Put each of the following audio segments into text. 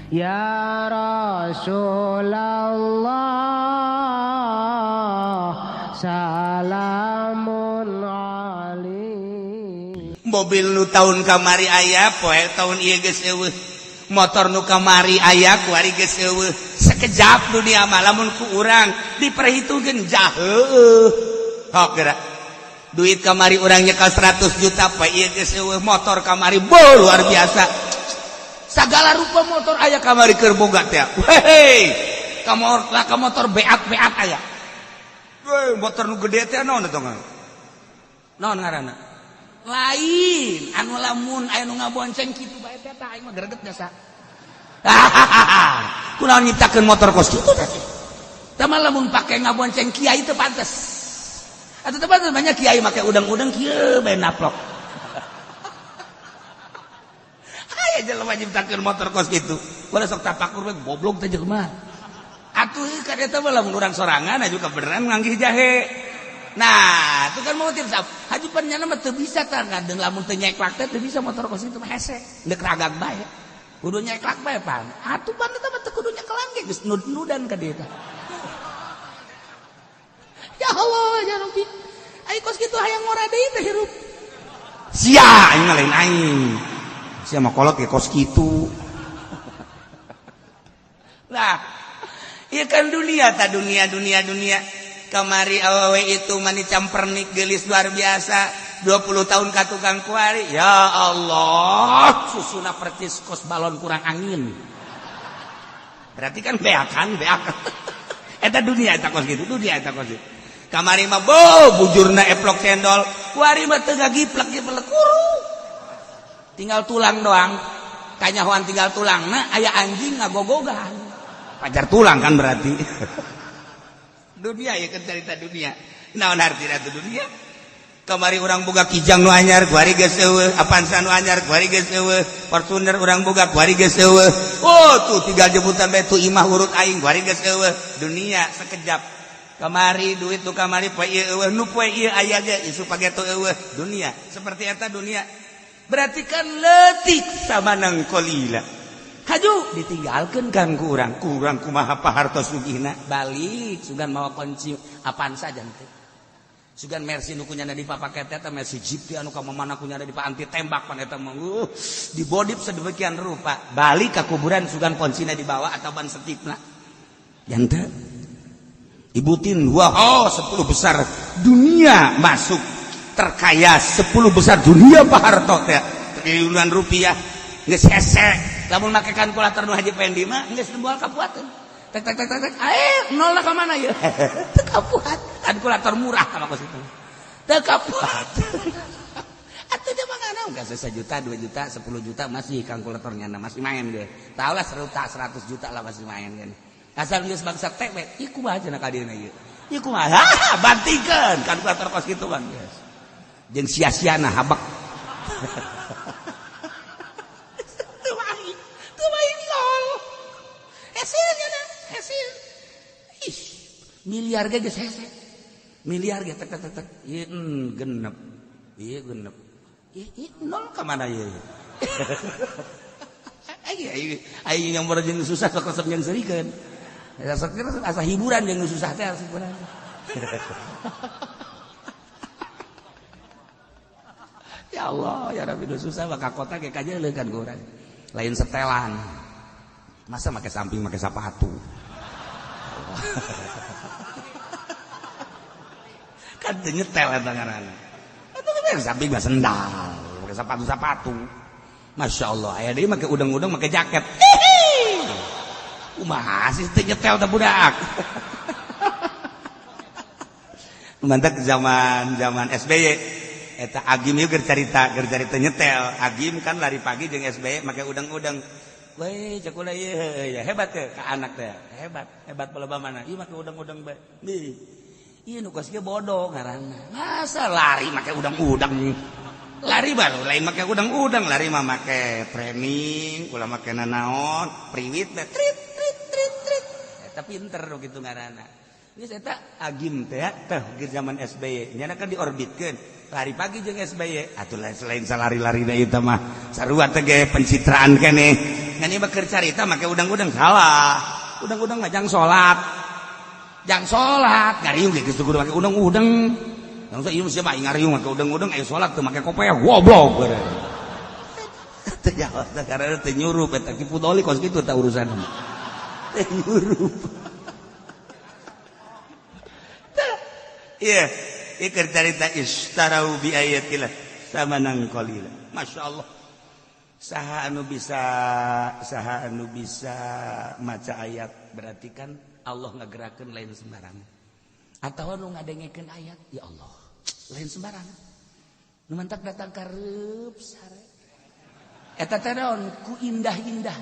Ya Rasulullah salamun alaikum. Mobil nu tahun kamari aya poe tahun ieu geus eueuh. Motor nu kamari aya kuari geus eueuh. Sekejap dunia mah lamun ku urang diperhitungkeun jah heueuh. Hok geura. Duit kamari urang nyekel 100 juta poe ieu geus eueuh. Motor kamari luar biasa. Sagala rupa motor aya kamari keur boga teh. Hei. Ka motor beak aya. Weh, motor nu gede teh naon eta tong? Naon ngaranna? Lain anu lamun aya nu ngabonceng kitu bae teh aing mah greget biasa. Kunaon nyiptakeun motor kos kitu teh. Tah mah lamun pake ngabonceng kiai teh pantes. Atuh teh pantes banyak kiai make udang-udang kieu bae naplok. Aya jelema nyiptakeun motor kos kitu. Bala sok tapakur we goblok teh jelema. Atuh ka eta mah lamun urang sorangan aju ka beneran nganggih jahe. Nah, itu kan motif sab. Haji panjana mah teu bisa tah kadang lamun teu nyeklak teh teu bisa motor kos itu mah hese. Deuk ragag bae. Kudu nyeklak bae pan. Atuh pan eta mah teu kudu nyeklan ge geus nud-nudan ka dieu tah. Ya Allah, ya Rabbi. Ai kos kitu hayang ngora deui teh hirup. Sia aing lain aing. Sia mah kolot ge kos kitu. Lah, ieu kan dunia tah dunia. Kamari awewe itu mani campernik gelis luar biasa 20 tahun ka tukang kuari. Ya Allah, susuna percis kos balon kurang angin. Berarti kan beak. Eta dunia eta kos gitu, kamari mah bujurna eplok cendol, kuari mah teu gagiplek kuru. Tinggal tulang doang. Kanyahoan tinggal tulangna aya anjing ngagogogan. Pajar tulang kan berarti. Dunia ya kan cerita dunia. Naon artina teh dunia? Kamari urang boga kijang nu anyar, kuari geus eueuh, Avanza nu anyar, kuari geus eueuh, Fortuner urang boga, kuari geus eueuh. Oh, tuh tinggal jemputan bae tuh imah urut aing, kuari geus eueuh. Dunia sekejap. Kamari duit tu kamari poe ieu eueuh, nu poe ieu aya ge isu page tu eueuh. Dunia, seperti eta dunia. Berarti kan leutik samanang qalila. Haju ditinggalkan kan kurang kumaha pahartos sugihna balik sugan mawa kunci apaan saja teh sugan Mercy nu kunyana di papaket eta Mercy Jeep anu ka mana kunyana di anti tembak pan eta mah di bodip sedemikian rupa balik ka kuburan sugan kuncina dibawa atau ban setipna yang teh ibutin wah 10 besar dunia masuk terkaya 10 besar dunia pahartos teh triliunan rupiah geus hese. Lamun make kalkulator nu Haji Pendi mah geus moal kapuateun. Tek nol ka mana ieu? Teu kapuat. Kalkulator murah ka kos itu. Teu kapuat. Atuh teh mah ngana geus 1 juta, 2 juta, 10 juta masih kalkulatornya masih main ge. Tau lah 100 juta lah masih main kan. Asal geus bangsa teh ieu kumaha cenah ka dieu ieu. Ieu kumaha? Bantingkeun kalkulator kos kitu kan geus. Jeung sia-siana habak. Hasil miliar ge geus hese miliar ge tek ieu genep ieu nol ka mana ieu ai yang berjeung susah sok resep yang serikeun asa hiburan jeung susah teh hiburan ya Allah ya Rabbi nu susah mah ka kota ge kajeuleuh kan urang lain setelan masa make samping make sepatu kan teu nyetel eta ngaranna eta kan samping mah sendal make sepatu Masya Allah aya deui make udang-udang make jaket kumaha sih teu nyetel teh budak mantap zaman SBY eta Agim ieu keur carita nyetel Agim kan lari pagi jeung SBY make udang-udang. Weh, cek ulah ieu hebat teh ka anak teh. Hebat bala mana? Ieu make udang-udang bae. Nih. Ieu nu kos ge bodoh ngaranna. Masa lari make udang-udang. Lari baru lain make udang-udang, lari mah make training, ulah make nanaon, priwit teh trit. Eta pinter kitu ngaranna. Geus eta Agim teh ge zaman SBY. Nyana kan diorbitkeun. Lari pagi jeung SBY. Atuh selain salari-larina ieu teh mah sarua teh ge pencitraan keneh. ngan ieu keur carita make udang-udang salah. Udang-udang mah jang salat. Jang salat, ngariung ge geus kudu make udang-udang. Langsung ieu mah ngariung make udang-udang aya salat teu make kopiah goblok bener. Teu jawab karena teu nyurup eta ki putoli kos kitu ta urusan. Teu nyurup. Iya, ikir cerita istarau bi ayatillah samanan qalila. Masyaallah. Saha anu bisa maca ayat berarti kan Allah ngagerakeun lain sembarangan. Atawa nu ngadengekeun ayat, ya Allah, lain sembarangan. Nu mantak datang ka reup sare. Eta teh naon ku indah-indah.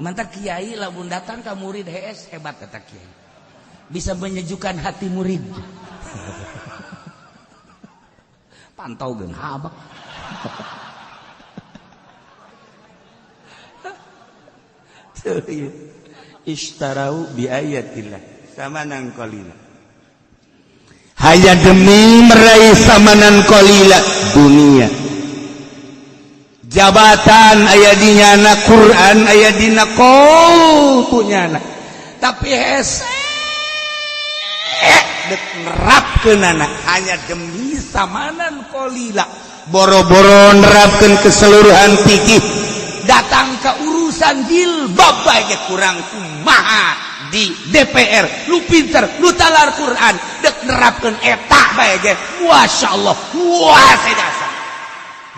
Mantak kiai lamun datang ka murid HS hebat eta kiai. Bisa menyejukkan hati murid. Pantau geun habak. Istarau bi ayatillah samanan qalila. Hanya demi meraih samanan qalila dunia. Jabatan aya dinyana, Quran aya dina qautunyana. Tapi hese dek nerapkeunana hanya demi samanan qalila. Boro-boro nerapkeun keseluruhan fikih. Datang ke urusan jilbab bae kurang kumaha di DPR lu pinter lu talar Quran dek nerapkeun eta bae ge masyaallah puasa dasar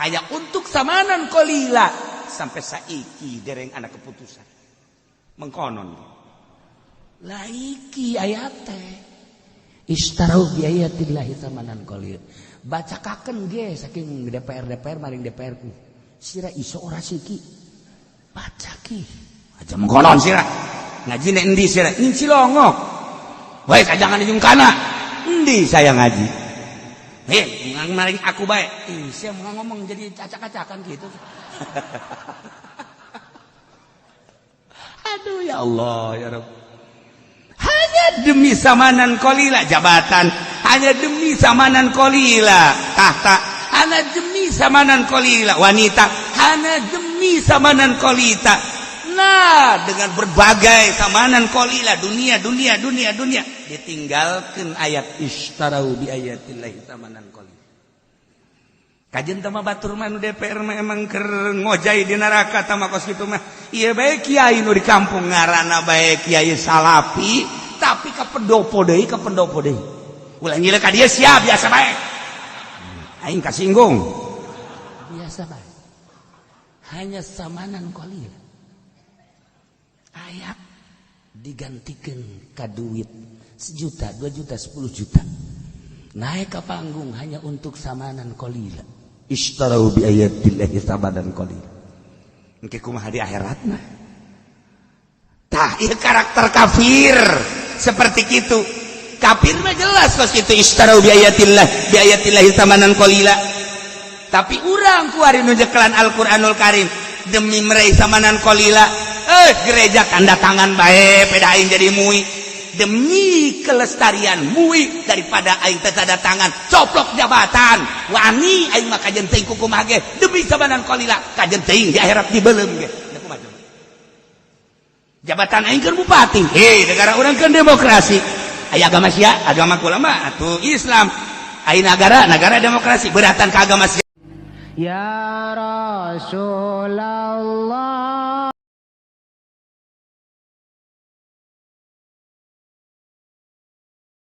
hanya untuk samanan qalila sampai saiki dereng anak keputusan mengkonon laiki ayat teh istarau bi ayatillahi samanan qalila bacakakeun ge saking DPR maring DPR ku sira iso ora siki baca ki aja mengkonon sira ngaji nek endi sira ning Cilongok wae kajangan di Jungkana endi saya ngaji maring aku bae saya mau ngomong jadi acak-acakan gitu. Aduh ya Allah ya Rabb hanya demi samanan qalila jabatan hanya demi samanan qalila tahta hanya demi samanan qalila wanita hanya demi samanan qalila. Nah, dengan berbagai samanan qalila dunia ditinggalkan ayat istarau bi ayatillahi samanan qalila. Kajen tama batur mah nu DPR mah emang keur ngojai di neraka tama kos kitu mah. Ieu bae kiai nu di kampung ngaranna bae kiai salapi tapi ka pendopo deui. Ulah ngileuk ka dieu sia biasa bae. Aing kasinggung. Biasa bae. Hanya samanan qalila. Ayat digantikan ka duit 1 juta, 2 juta, 10 juta. Naik ke panggung hanya untuk samanan qalila. Istarau bi ayatillahi samanan qalila. Engke kumaha di akhirat mah. Tah, ieu karakter kafir seperti itu. Kafir mah jelas kos kitu istarau bi ayatillahi samanan qalila. Tapi urang ku ari nu jekelan Al-Qur'anul Karim demi meraih samanan qalila gereja tanda tangan bae peda aing jadi mui demi kelestarian mui daripada aing teh tanda tangan coplok jabatan wani aing mah kajen teuing kumaha ge demi samanan qalila kajen teuing di akhirat dibeulem ge jabatan aing keur bupati negara urang keur demokrasi aya agama sia agama ulama atuh Islam aya negara demokrasi beratan ke agama sia. Ya Rasulullah